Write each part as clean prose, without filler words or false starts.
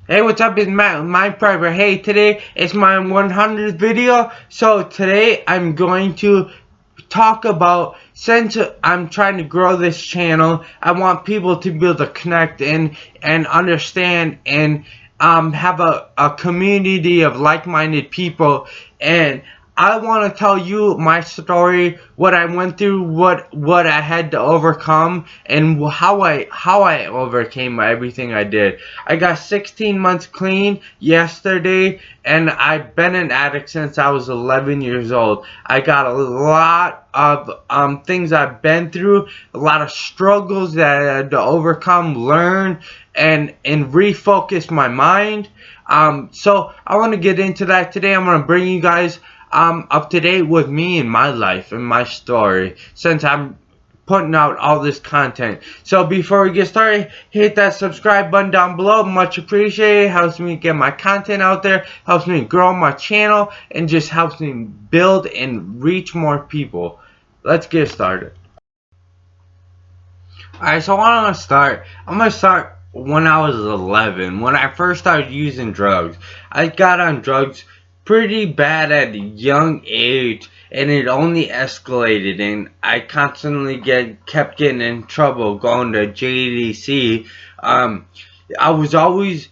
Hey, what's up? It's Matt with Minecraft. Hey, today is my 100th video. So today I'm going to talk about, since I'm trying to grow this channel, I want people to be able to connect and understand and have a community of like-minded people. And I want to tell you my story, what I went through, what I had to overcome, and how I overcame everything I did. I got 16 months clean yesterday, and I've been an addict since I was 11 years old. I got a lot of things I've been through, a lot of struggles that I had to overcome, learn, and refocus my mind. So I want to get into that today. I'm going to bring you guys up to date with me and my life and my story, since I'm putting out all this content. So before we get started, hit that subscribe button down below. Much appreciated. Helps me get my content out there, helps me grow my channel, and just helps me build and reach more people. Let's get started. Alright, so I'm gonna start when I was 11, when I first started using drugs. I got on drugs pretty bad at a young age, and it only escalated, and I constantly kept getting in trouble going to JDC. I was always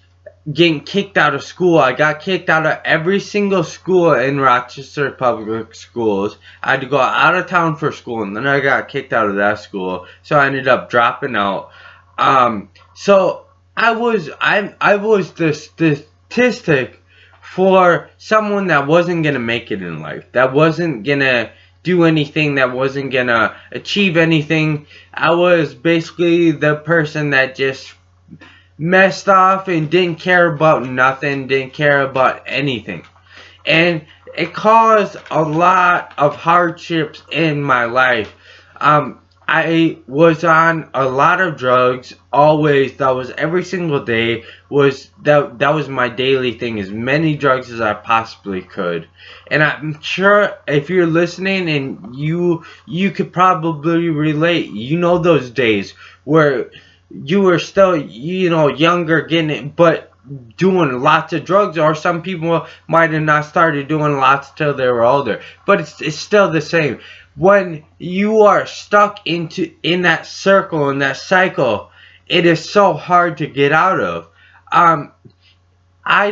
getting kicked out of school. I got kicked out of every single school in Rochester Public Schools. I had to go out of town for school, and then I got kicked out of that school. So I ended up dropping out. So I was the statistic for someone that wasn't gonna make it in life, that wasn't gonna do anything, that wasn't gonna achieve anything. I was basically the person that just messed off and didn't care about nothing, didn't care about anything. And it caused a lot of hardships in my life. I was on a lot of drugs, always. That was every single day. That was my daily thing, as many drugs as I possibly could. And I'm sure if you're listening and you could probably relate. You know those days where you were still, younger, getting it, but doing lots of drugs. Or some people might have not started doing lots till they were older, but it's still the same. When you are stuck in that circle, in that cycle, it is so hard to get out of. I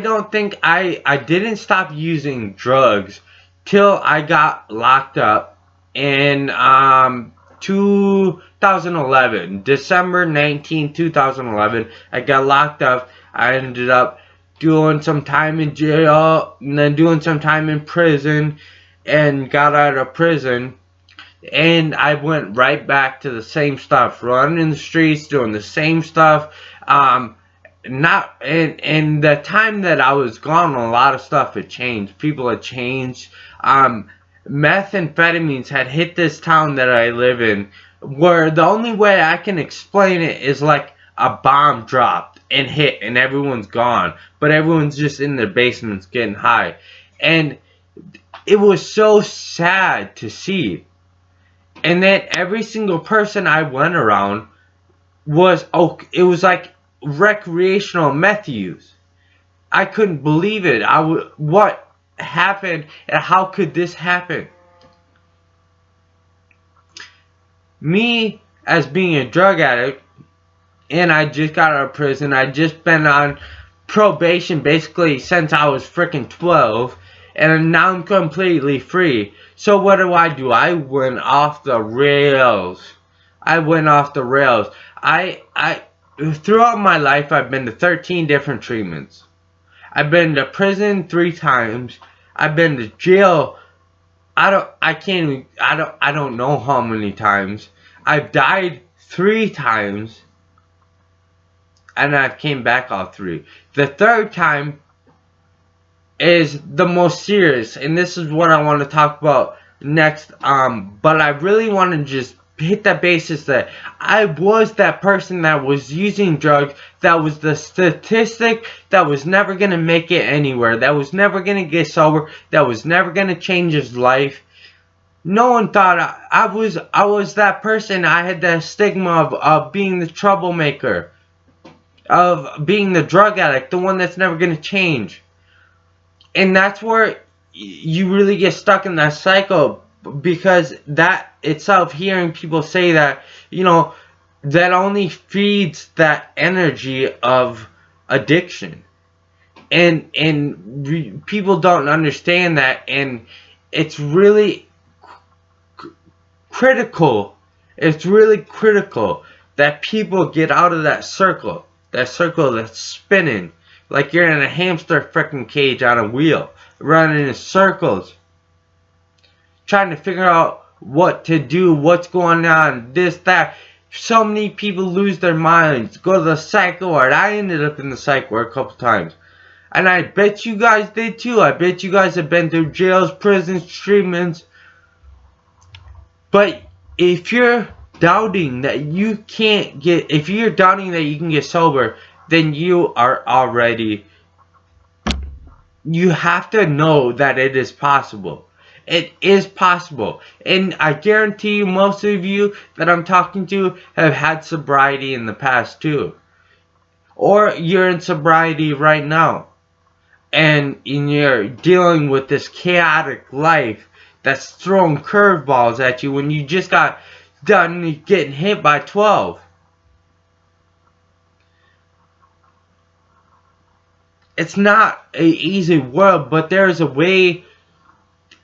don't think I didn't stop using drugs till I got locked up in 2011, December 2011. I got locked up. I ended up doing some time in jail, and then doing some time in prison, and got out of prison. And I went right back to the same stuff, running in the streets, doing the same stuff. Not in the time that I was gone, a lot of stuff had changed. People had changed. Methamphetamines had hit this town that I live in, where the only way I can explain it is like a bomb dropped and hit, and everyone's gone, but everyone's just in their basements getting high. And it was so sad to see. And then every single person I went around it was like recreational meth use. I couldn't believe it. What happened, and how could this happen? Me, as being a drug addict, and I just got out of prison. I just been on probation basically since I was freaking 12, and now I'm completely free. So what do? I went off the rails. I went off the rails. I throughout my life, I've been to 13 different treatments. I've been to prison 3 times. I've been to jail. I don't know how many times. I've died 3 times, and I've came back all 3. The 3rd time is the most serious, and this is what I want to talk about next. But I really want to just hit that basis that I was that person that was using drugs, that was the statistic that was never going to make it anywhere, that was never going to get sober, that was never going to change his life. No one thought I was that person. I had that stigma of being the troublemaker. of being the drug addict, the one that's never going to change. And that's where you really get stuck in that cycle, because that itself, hearing people say that, that only feeds that energy of addiction. And people don't understand that, and it's really critical. It's really critical that people get out of that circle that's spinning like you're in a hamster freaking cage on a wheel, running in circles, trying to figure out what to do, what's going on, this, that. So many people lose their minds, go to the psych ward. I ended up in the psych ward a couple times. And I bet you guys did too. I bet you guys have been through jails, prisons, treatments. But if you're doubting that you can't get, if you're doubting that you can get sober, then you are already, you have to know that it is possible. It is possible. And I guarantee you, most of you that I'm talking to have had sobriety in the past too. Or you're in sobriety right now. And you're dealing with this chaotic life that's throwing curveballs at you when you just got done getting hit by 12. It's not an easy world, but there's a way,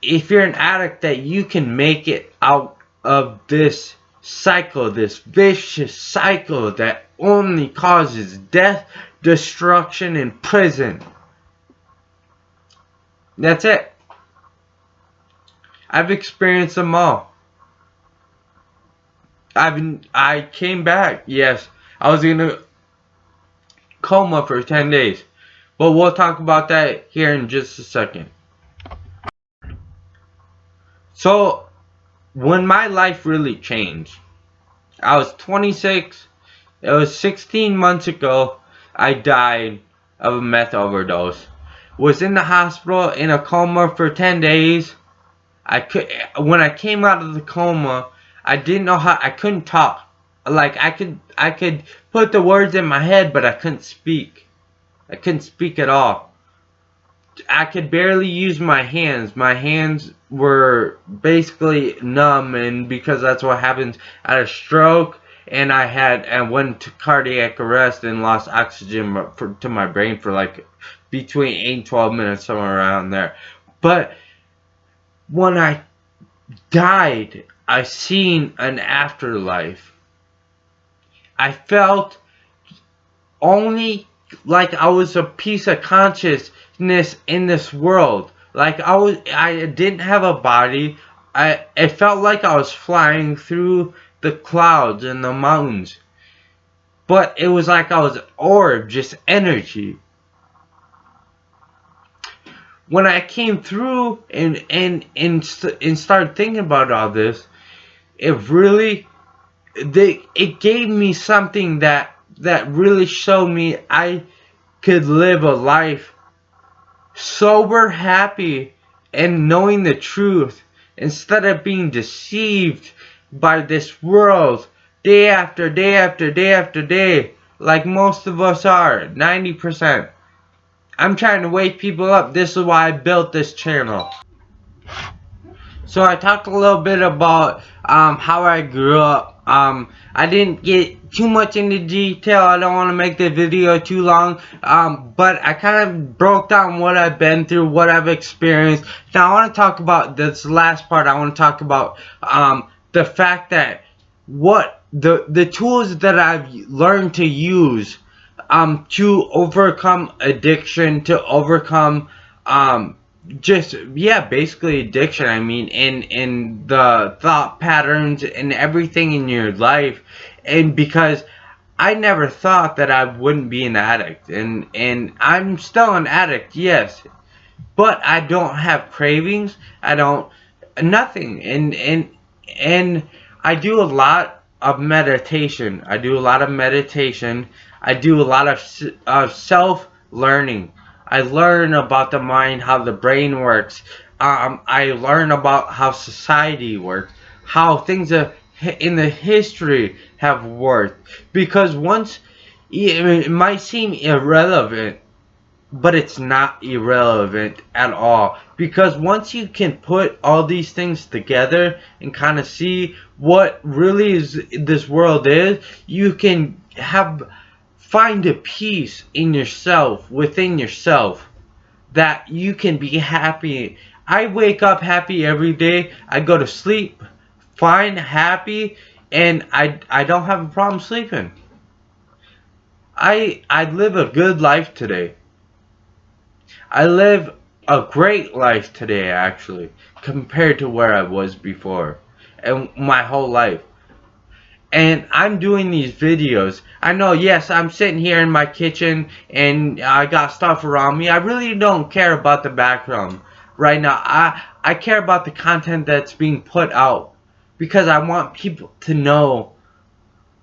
if you're an addict, that you can make it out of this cycle, this vicious cycle that only causes death, destruction, and prison. That's it. I've experienced them all. I came back. Yes, I was in a coma for 10 days. But we'll talk about that here in just a second. So, when my life really changed, I was 26. It was 16 months ago. I died of a meth overdose. Was in the hospital in a coma for 10 days. When I came out of the coma, I didn't know how, I couldn't talk. Like I could put the words in my head, but I couldn't speak. I couldn't speak at all. I could barely use my hands. My hands were basically numb, and because that's what happens at a stroke. And I went to cardiac arrest and lost oxygen to my brain for like between 8 and 12 minutes, somewhere around there. But when I died, I seen an afterlife. I felt only like I was a piece of consciousness in this world. Like I didn't have a body. It felt like I was flying through the clouds and the mountains. But it was like I was an orb, just energy. When I came through and started thinking about all this, it gave me something that really showed me I could live a life sober, happy, and knowing the truth, instead of being deceived by this world day after day after day after day, like most of us are, 90%. I'm trying to wake people up. This is why I built this channel. So I talked a little bit about how I grew up. I didn't get too much into detail. I don't want to make the video too long. But I kind of broke down what I've been through, what I've experienced. Now I want to talk about this last part. I want to talk about the fact that the tools that I've learned to use to overcome addiction, to overcome basically addiction. I mean, in the thought patterns and everything in your life. And because I never thought that I wouldn't be an addict, and I'm still an addict, yes, but I don't have cravings. I don't nothing. And I do a lot of meditation. I do a lot of self-learning. I learn about the mind, how the brain works. I learn about how society works, how things in the history have worked. Because once It might seem irrelevant, but it's not irrelevant at all, because once you can put all these things together and kind of see what really is this world is, you can find a peace in yourself, within yourself, that you can be happy. I wake up happy every day. I go to sleep fine, happy, and I don't have a problem sleeping. I live a good life today. I live a great life today, actually, compared to where I was before, and my whole life. And I'm doing these videos. I know, yes, I'm sitting here in my kitchen and I got stuff around me. I really don't care about the background right now. I care about the content that's being put out, because I want people to know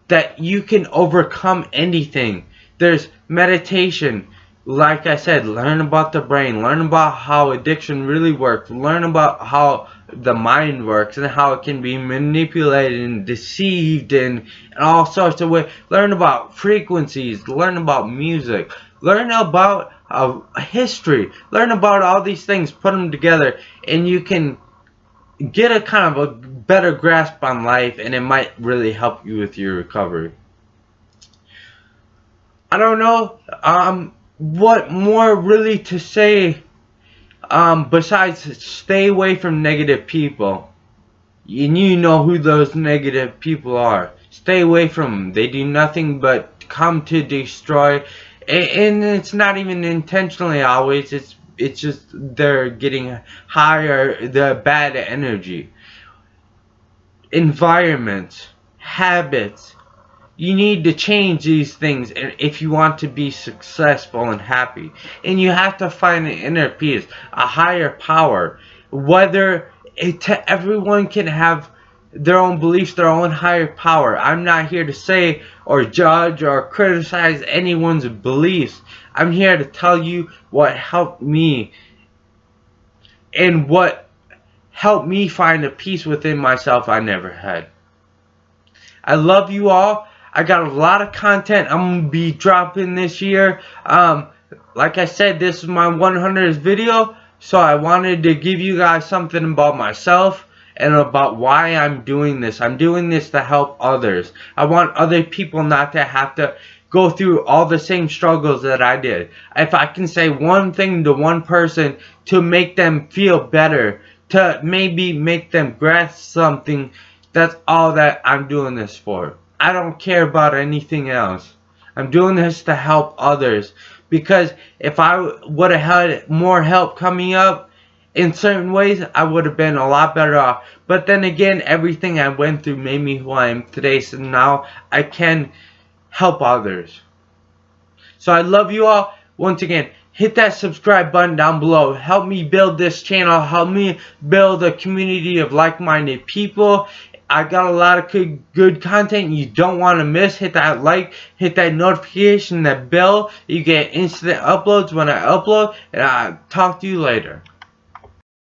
that you can overcome anything. There's meditation. Like I said, learn about the brain, learn about how addiction really works, learn about how the mind works and how it can be manipulated and deceived and all sorts of ways. Learn about frequencies, learn about music, learn about history, learn about all these things, put them together, and you can get a kind of a better grasp on life, and it might really help you with your recovery. I don't know what more really to say besides stay away from negative people. And you know who those negative people are. Stay away from them. They do nothing but come to destroy, and it's not even intentionally always. It's just they're getting higher, the bad energy. Environments, habits. You need to change these things if you want to be successful and happy. And you have to find an inner peace, a higher power. Whether everyone can have their own beliefs, their own higher power. I'm not here to say or judge or criticize anyone's beliefs. I'm here to tell you what helped me and what helped me find a peace within myself I never had. I love you all. I got a lot of content I'm going to be dropping this year. Like I said, this is my 100th video, so I wanted to give you guys something about myself and about why I'm doing this. I'm doing this to help others. I want other people not to have to go through all the same struggles that I did. If I can say one thing to one person to make them feel better, to maybe make them grasp something, that's all that I'm doing this for. I don't care about anything else. I'm doing this to help others, because if I would have had more help coming up in certain ways, I would have been a lot better off. But then again, everything I went through made me who I am today, so now I can help others. So I love you all. Once again, hit that subscribe button down below. Help me build this channel. Help me build a community of like-minded people. I got a lot of good content you don't want to miss. Hit that like, hit that notification, that bell. You get instant uploads when I upload, and I'll talk to you later.